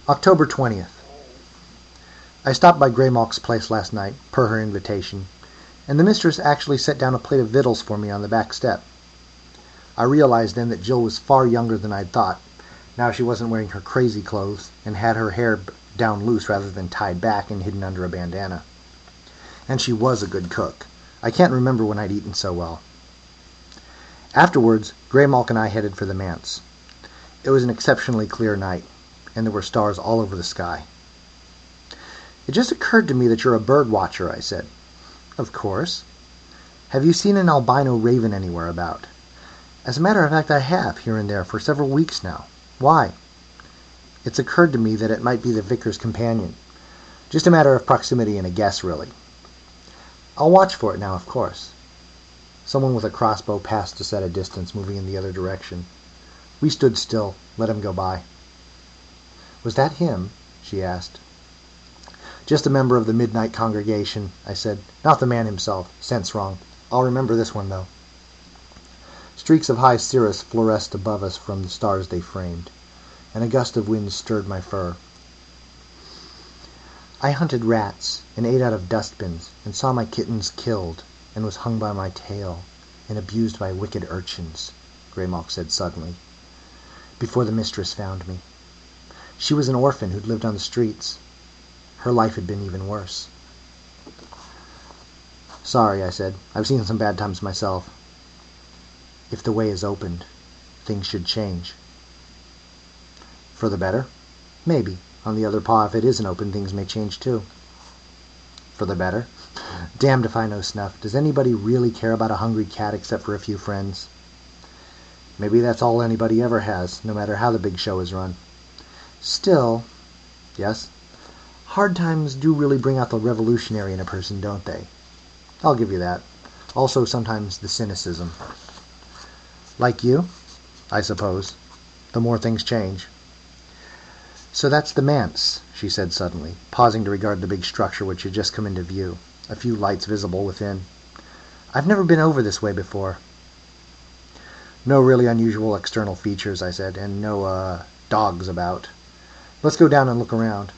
October 20th. I stopped by Greymalk's place last night, per her invitation, and the mistress actually set down a plate of victuals for me on the back step. I realized then that Jill was far younger than I'd thought. Now she wasn't wearing her crazy clothes and had her hair down loose rather than tied back and hidden under a bandana. And she was a good cook. I can't remember when I'd eaten so well. Afterwards, Greymalk and I headed for the manse. It was an exceptionally clear night, and there were stars all over the sky. "It just occurred to me that you're a bird watcher," I said. "Of course." "Have you seen an albino raven anywhere about?" "As a matter of fact, I have, here and there, for several weeks now." "Why?" "It's occurred to me that it might be the vicar's companion. Just a matter of proximity and a guess, really." "I'll watch for it now, of course." Someone with a crossbow passed us at a distance, moving in the other direction. We stood still, let him go by. "Was that him?" she asked. "Just a member of the midnight congregation," I said. "Not the man himself. Sense wrong. I'll remember this one, though." Streaks of high cirrus fluoresced above us from the stars they framed, and a gust of wind stirred my fur. "I hunted rats, and ate out of dustbins, and saw my kittens killed, and was hung by my tail, and abused by wicked urchins," Greymalk said suddenly, "before the mistress found me. She was an orphan who'd lived on the streets. Her life had been even worse." "Sorry," I said. "I've seen some bad times myself." "If the way is opened, things should change." "For the better?" "Maybe. On the other paw, if it isn't open, things may change too." "For the better?" "Damned if I know snuff. Does anybody really care about a hungry cat except for a few friends?" "Maybe that's all anybody ever has, no matter how the big show is run." "Still—" "Yes?" "Hard times do really bring out the revolutionary in a person, don't they?" "I'll give you that. Also sometimes the cynicism." "Like you?" "I suppose. The more things change." "So that's the manse," she said suddenly, pausing to regard the big structure which had just come into view, a few lights visible within. "I've never been over this way before." "No really unusual external features," I said, "and no, dogs about. Let's go down and look around."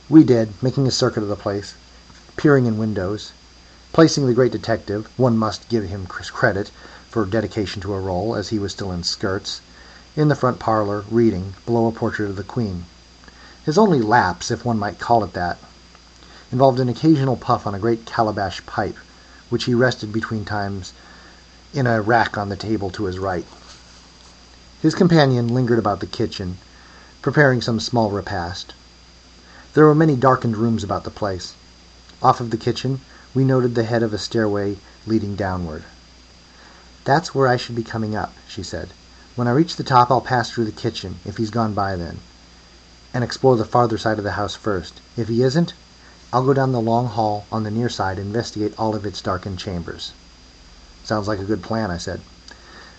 We did, making a circuit of the place, peering in windows, placing the great detective, one must give him credit for dedication to a role, as he was still in skirts, in the front parlor, reading, below a portrait of the Queen. His only lapse, if one might call it that, involved an occasional puff on a great calabash pipe, which he rested between times in a rack on the table to his right. His companion lingered about the kitchen, preparing some small repast. There were many darkened rooms about the place. Off of the kitchen, we noted the head of a stairway leading downward. "That's where I should be coming up," she said. "When I reach the top, I'll pass through the kitchen, if he's gone by then, and explore the farther side of the house first. If he isn't, I'll go down the long hall on the near side and investigate all of its darkened chambers." "Sounds like a good plan," I said.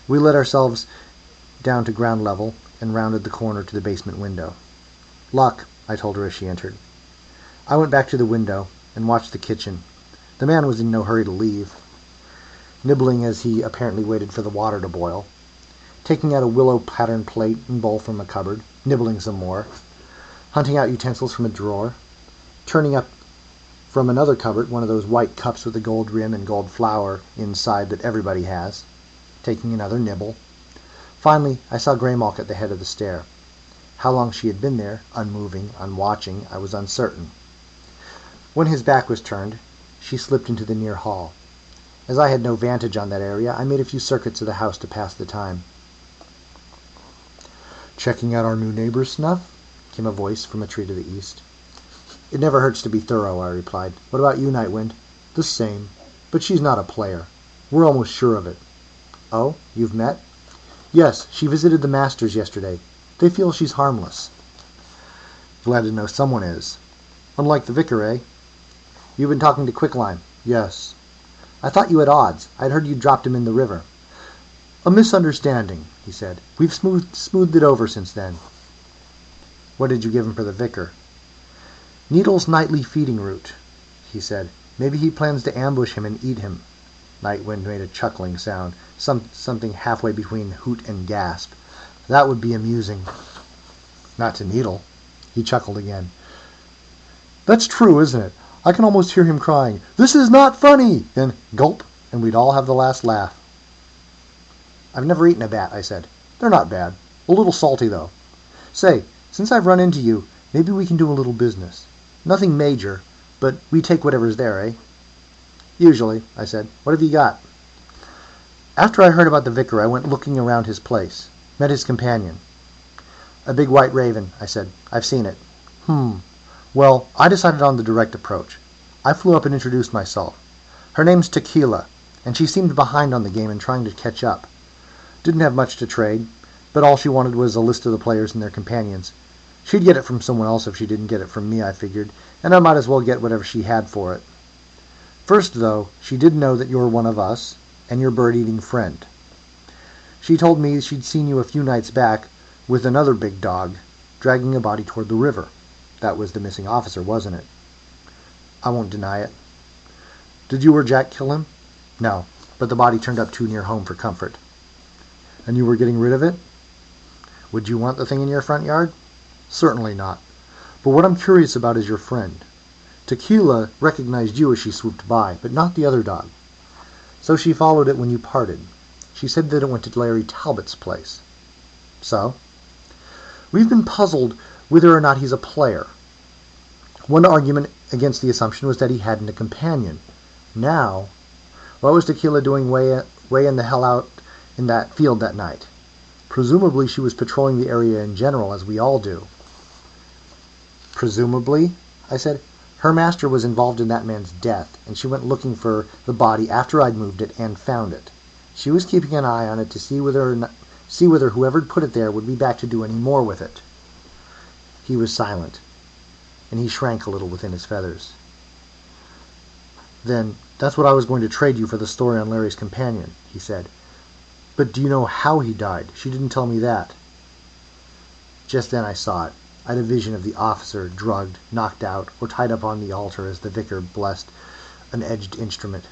We let ourselves down to ground level and rounded the corner to the basement window. "Luck," I told her as she entered. I went back to the window and watched the kitchen. The man was in no hurry to leave, nibbling as he apparently waited for the water to boil, taking out a willow-pattern plate and bowl from a cupboard, nibbling some more, hunting out utensils from a drawer, turning up from another cupboard one of those white cups with a gold rim and gold flower inside that everybody has, taking another nibble. Finally, I saw Greymalk at the head of the stair. How long she had been there, unmoving, unwatching, I was uncertain. When his back was turned, she slipped into the near hall. As I had no vantage on that area, I made a few circuits of the house to pass the time. "Checking out our new neighbors, Snuff?" came a voice from a tree to the east. "It never hurts to be thorough," I replied. "What about you, Nightwind?" "The same. But she's not a player. We're almost sure of it." "Oh? You've met?" "Yes, she visited the masters yesterday. They feel she's harmless." "Glad to know someone is." "Unlike the vicar, eh?" "You've been talking to Quicklime?" "Yes." "I thought you had odds. I'd heard you dropped him in the river." "A misunderstanding," he said. "We've smoothed it over since then." "What did you give him for the vicar?" "Needle's nightly feeding route," he said. "Maybe he plans to ambush him and eat him." Nightwind made a chuckling sound, something halfway between hoot and gasp. "That would be amusing." "Not to Needle." He chuckled again. That's true, isn't it? I can almost hear him crying, "This is not funny!" Then gulp, and we'd all have the last laugh. I've never eaten a bat, I said. They're not bad. A little salty, though. Say, since I've run into you, maybe we can do a little business. Nothing major, but we take whatever's there, eh? Usually, I said. What have you got? After I heard about the vicar, I went looking around his place. Met his companion. A big white raven, I said. I've seen it. Well, I decided on the direct approach. I flew up and introduced myself. Her name's Tequila, and she seemed behind on the game and trying to catch up. Didn't have much to trade, but all she wanted was a list of the players and their companions. She'd get it from someone else if she didn't get it from me, I figured, and I might as well get whatever she had for it. First, though, she did know that you're one of us, and your bird-eating friend. She told me she'd seen you a few nights back with another big dog, dragging a body toward the river. That was the missing officer, wasn't it? I won't deny it. Did you or Jack kill him? No, but the body turned up too near home for comfort. And you were getting rid of it? Would you want the thing in your front yard? Certainly not. But what I'm curious about is your friend. Tequila recognized you as she swooped by, but not the other dog. So she followed it when you parted. She said that it went to Larry Talbot's place. So? We've been puzzled whether or not he's a player. One argument against the assumption was that he hadn't a companion. Now, what was Tequila doing way in the hell out in that field that night? Presumably she was patrolling the area in general, as we all do. Presumably? I said. Her master was involved in that man's death, and she went looking for the body after I'd moved it and found it. She was keeping an eye on it to see whether whoever'd put it there would be back to do any more with it. He was silent, and he shrank a little within his feathers. Then, that's what I was going to trade you for the story on Larry's companion, he said. But do you know how he died? She didn't tell me that. Just then I saw it. I had a vision of the officer, drugged, knocked out, or tied up on the altar as the vicar blessed an edged instrument.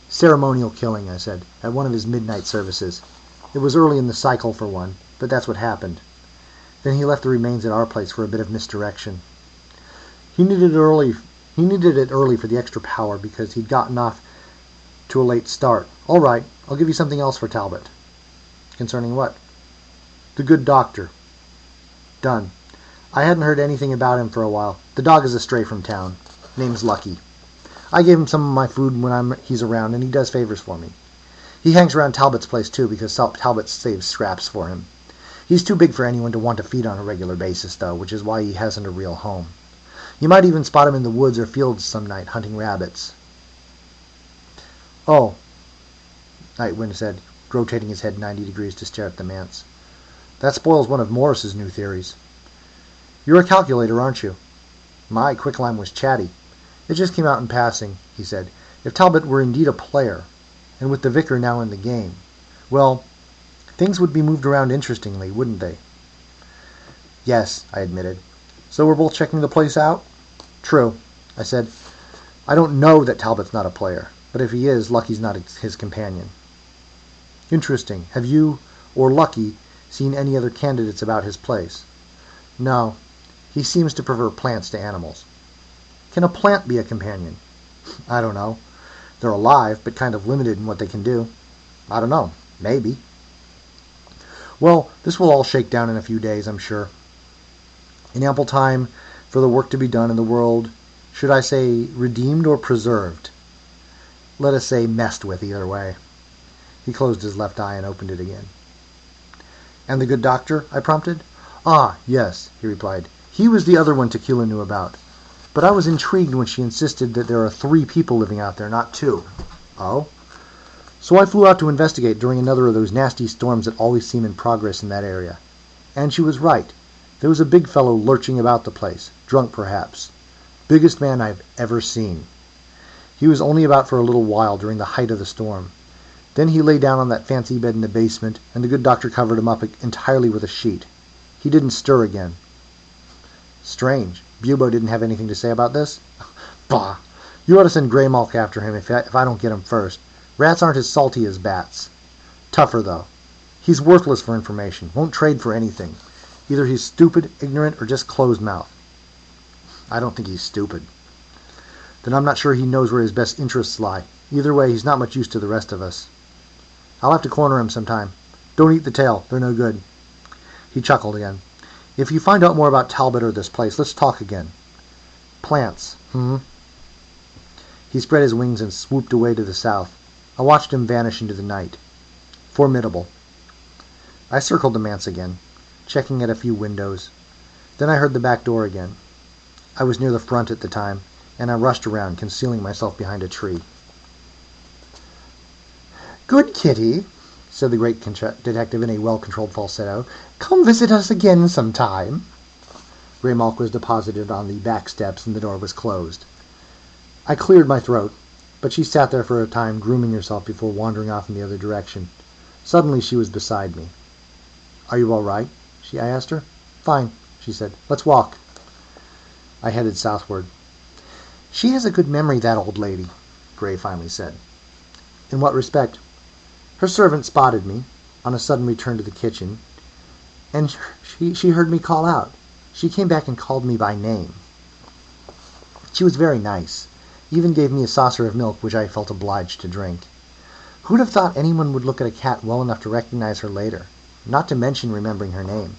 Ceremonial killing, I said, at one of his midnight services. It was early in the cycle for one, but that's what happened. Then he left the remains at our place for a bit of misdirection. He needed it early for the extra power because he'd gotten off to a late start. All right, I'll give you something else for Talbot. Concerning what? The good doctor. Done. I hadn't heard anything about him for a while. The dog is a stray from town. Name's Lucky. I gave him some of my food when he's around, and he does favors for me. He hangs around Talbot's place, too, because Talbot saves scraps for him. He's too big for anyone to want to feed on a regular basis, though, which is why he hasn't a real home. You might even spot him in the woods or fields some night, hunting rabbits. Oh, Nightwind said, rotating his head 90 degrees to stare at the manse. That spoils one of Morris's new theories. You're a calculator, aren't you? My quicklime was chatty. It just came out in passing, he said. If Talbot were indeed a player, and with the vicar now in the game, well, things would be moved around interestingly, wouldn't they? Yes, I admitted. So we're both checking the place out? True, I said. I don't know that Talbot's not a player, but if he is, Lucky's not his companion. Interesting. Have you, or Lucky, seen any other candidates about his place? No. He seems to prefer plants to animals. Can a plant be a companion? I don't know. They're alive, but kind of limited in what they can do. I don't know. Maybe. Well, this will all shake down in a few days, I'm sure. In ample time for the work to be done in the world, should I say redeemed or preserved? Let us say messed with either way. He closed his left eye and opened it again. And the good doctor? I prompted. Ah, yes, he replied. He was the other one Tequila knew about. But I was intrigued when she insisted that there are 3 people living out there, not 2. Oh? So I flew out to investigate during another of those nasty storms that always seem in progress in that area. And she was right. There was a big fellow lurching about the place, drunk perhaps. Biggest man I've ever seen. He was only about for a little while during the height of the storm. Then he lay down on that fancy bed in the basement, and the good doctor covered him up entirely with a sheet. He didn't stir again. Strange. Bubo didn't have anything to say about this? Bah! You ought to send Greymalk after him if I don't get him first. Rats aren't as salty as bats. Tougher, though. He's worthless for information. Won't trade for anything. Either he's stupid, ignorant, or just closed-mouthed. I don't think he's stupid. Then I'm not sure he knows where his best interests lie. Either way, he's not much use to the rest of us. I'll have to corner him sometime. Don't eat the tail. They're no good. He chuckled again. If you find out more about Talbot or this place, let's talk again. Plants, He spread his wings and swooped away to the south. I watched him vanish into the night. Formidable. I circled the manse again, checking at a few windows. Then I heard the back door again. I was near the front at the time, and I rushed around, concealing myself behind a tree. "Good Kitty," said the great detective in a well-controlled falsetto. "Come visit us again sometime." Graymalk was deposited on the back steps, and the door was closed. I cleared my throat, but she sat there for a time, grooming herself before wandering off in the other direction. Suddenly she was beside me. "Are you all right?" I asked her. "Fine," she said. "Let's walk." I headed southward. "She has a good memory, that old lady," Gray finally said. "In what respect?" "Her servant spotted me, on a sudden return to the kitchen, and she heard me call out. She came back and called me by name. She was very nice. Even gave me a saucer of milk, which I felt obliged to drink. Who'd have thought anyone would look at a cat well enough to recognize her later, not to mention remembering her name?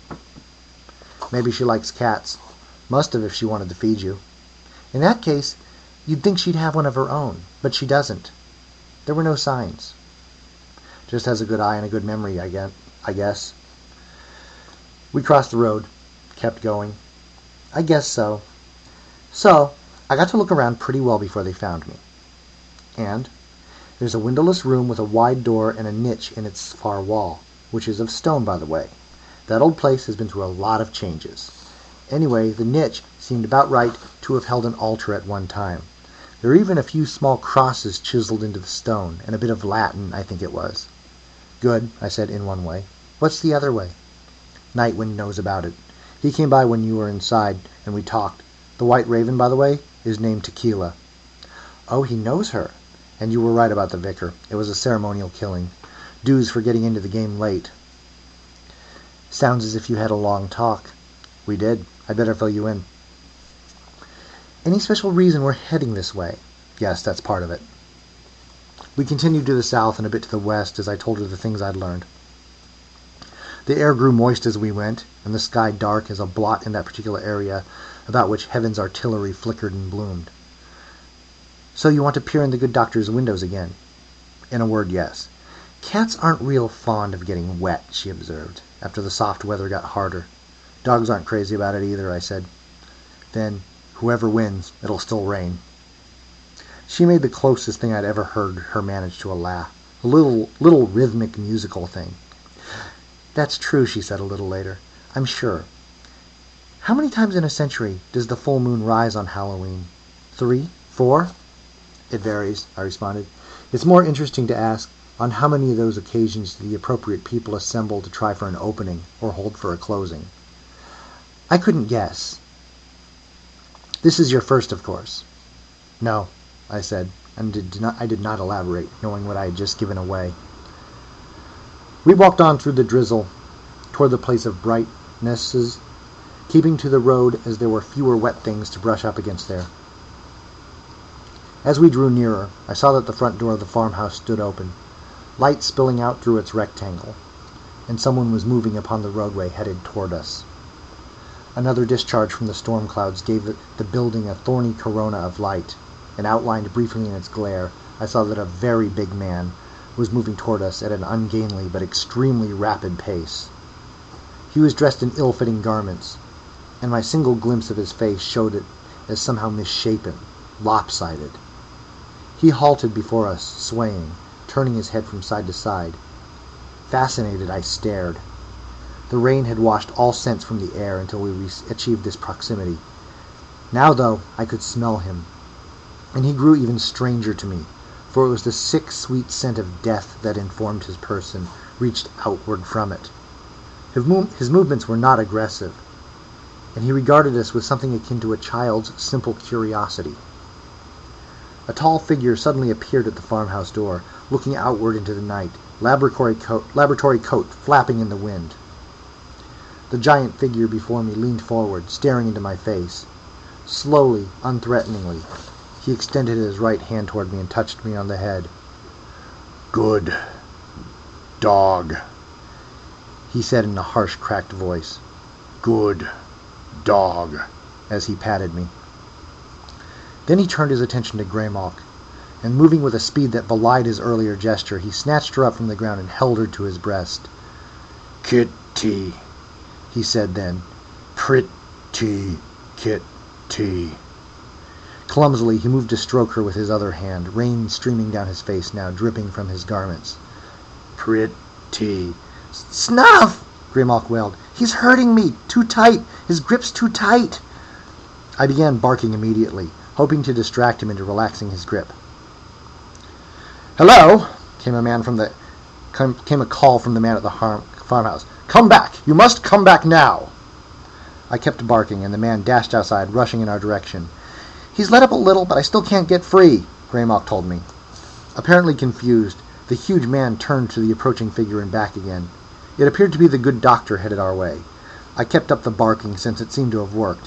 Maybe she likes cats. Must have if she wanted to feed you. In that case, you'd think she'd have one of her own, but she doesn't. There were no signs. Just has a good eye and a good memory, I guess. We crossed the road, kept going. I guess so. So, I got to look around pretty well before they found me. And there's a windowless room with a wide door and a niche in its far wall, which is of stone, by the way. That old place has been through a lot of changes. Anyway, the niche seemed about right to have held an altar at one time. There were even a few small crosses chiseled into the stone, and a bit of Latin, I think it was. Good, I said in one way. What's the other way? Nightwind knows about it. He came by when you were inside, and we talked. The White Raven, by the way, is named Tequila. Oh, he knows her. And you were right about the vicar. It was a ceremonial killing. Dues for getting into the game late. Sounds as if you had a long talk. We did. I'd better fill you in. Any special reason we're heading this way? Yes, that's part of it. We continued to the south and a bit to the west as I told her the things I'd learned. The air grew moist as we went, and the sky dark as a blot in that particular area about which heaven's artillery flickered and bloomed. So you want to peer in the good doctor's windows again? In a word, yes. Cats aren't real fond of getting wet, she observed, after the soft weather got harder. Dogs aren't crazy about it either, I said. Then, whoever wins, it'll still rain. She made the closest thing I'd ever heard her manage to a laugh. A little rhythmic musical thing. That's true, she said a little later. I'm sure. How many times in a century does the full moon rise on Halloween? 3? 4? It varies, I responded. It's more interesting to ask, on how many of those occasions do the appropriate people assemble to try for an opening or hold for a closing? I couldn't guess. This is your first, of course. No, I said, and I did not elaborate, knowing what I had just given away. We walked on through the drizzle, toward the place of brightnesses, keeping to the road as there were fewer wet things to brush up against there. As we drew nearer, I saw that the front door of the farmhouse stood open, light spilling out through its rectangle, and someone was moving upon the roadway headed toward us. Another discharge from the storm clouds gave the building a thorny corona of light, and outlined briefly in its glare, I saw that a very big man was moving toward us at an ungainly but extremely rapid pace. He was dressed in ill-fitting garments, and my single glimpse of his face showed it as somehow misshapen, lopsided. He halted before us, swaying, turning his head from side to side. Fascinated, I stared. The rain had washed all scents from the air until we achieved this proximity. Now, though, I could smell him, and he grew even stranger to me, for it was the sick, sweet scent of death that informed his person, reached outward from it. His movements were not aggressive, and he regarded us with something akin to a child's simple curiosity. A tall figure suddenly appeared at the farmhouse door, looking outward into the night, laboratory coat flapping in the wind. The giant figure before me leaned forward, staring into my face. Slowly, unthreateningly, he extended his right hand toward me and touched me on the head. "Good dog," he said in a harsh, cracked voice. "Good dog," as he patted me. Then he turned his attention to Greymalk, and moving with a speed that belied his earlier gesture, he snatched her up from the ground and held her to his breast. "Kitty," he said then. "Pretty kitty." Clumsily, he moved to stroke her with his other hand, rain streaming down his face now, dripping from his garments. "Pretty." "Snuff!" Greymalk wailed. "He's hurting me! Too tight! His grip's too tight!" I began barking immediately, hoping to distract him into relaxing his grip. "Hello!" came a call from the man at the farmhouse. "Come back! You must come back now!" I kept barking, and the man dashed outside, rushing in our direction. "He's let up a little, but I still can't get free," Greymalk told me. Apparently confused, the huge man turned to the approaching figure and back again. It appeared to be the good doctor headed our way. I kept up the barking, since it seemed to have worked.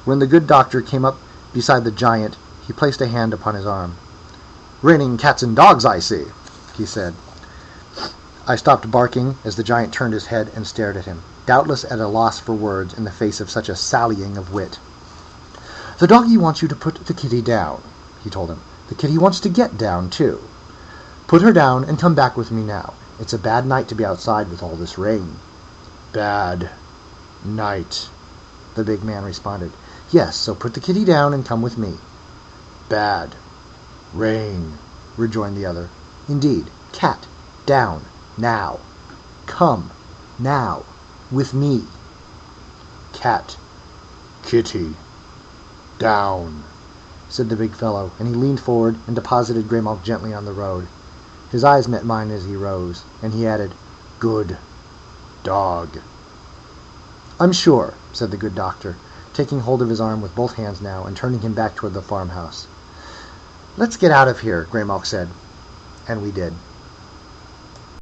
When the good doctor came up beside the giant, he placed a hand upon his arm. "Raining cats and dogs, I see," he said. I stopped barking as the giant turned his head and stared at him, doubtless at a loss for words in the face of such a sallying of wit. "The doggy wants you to put the kitty down," he told him. "The kitty wants to get down, too. Put her down and come back with me now. It's a bad night to be outside with all this rain." "Bad night," the big man responded. "Yes, so put the kitty down and come with me." "Bad rain," rejoined the other. "Indeed. Cat, down, now. Come, now, with me." "Cat, kitty, down," said the big fellow, and he leaned forward and deposited Greymalk gently on the road. His eyes met mine as he rose, and he added, "Good dog." "I'm sure," said the good doctor, taking hold of his arm with both hands now and turning him back toward the farmhouse. "Let's get out of here," Greymalk said, and we did.